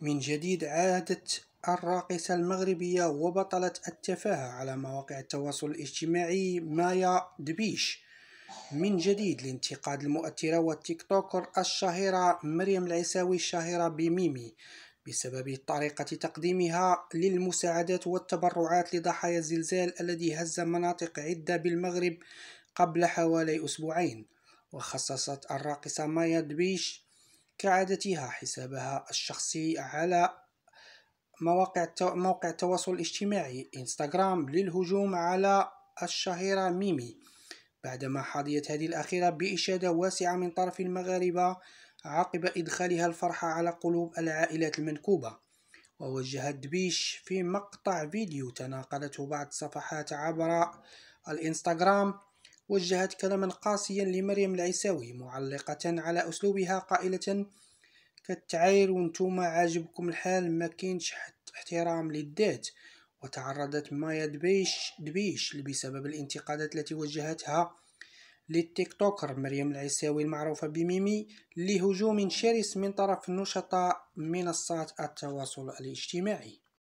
من جديد عادت الراقصة المغربية وبطلة التفاهة على مواقع التواصل الاجتماعي مايا دبيش من جديد لانتقاد المؤثرة والتيك توكر الشهيرة مريم العيساوي الشهيرة بميمي بسبب طريقة تقديمها للمساعدات والتبرعات لضحايا الزلزال الذي هز مناطق عدة بالمغرب قبل حوالي أسبوعين. وخصصت الراقصة مايا دبيش كعادتها حسابها الشخصي على موقع التواصل الاجتماعي انستغرام للهجوم على الشهيرة ميمي بعدما حظيت هذه الأخيرة بإشادة واسعة من طرف المغاربة عقب إدخالها الفرحة على قلوب العائلات المنكوبة. ووجهت دبيش في مقطع فيديو تناقلته بعض الصفحات عبر الانستغرام وجهت كلاما قاسيا لمريم العيساوي معلقة على أسلوبها قائلة: كتعاير وانتوما عاجبكم الحال ما كاينش احترام للذات. وتعرضت مايا دبيش بسبب الانتقادات التي وجهتها للتيك توكر مريم العيساوي المعروفة بميمي لهجوم شرس من طرف نشطاء منصات التواصل الاجتماعي.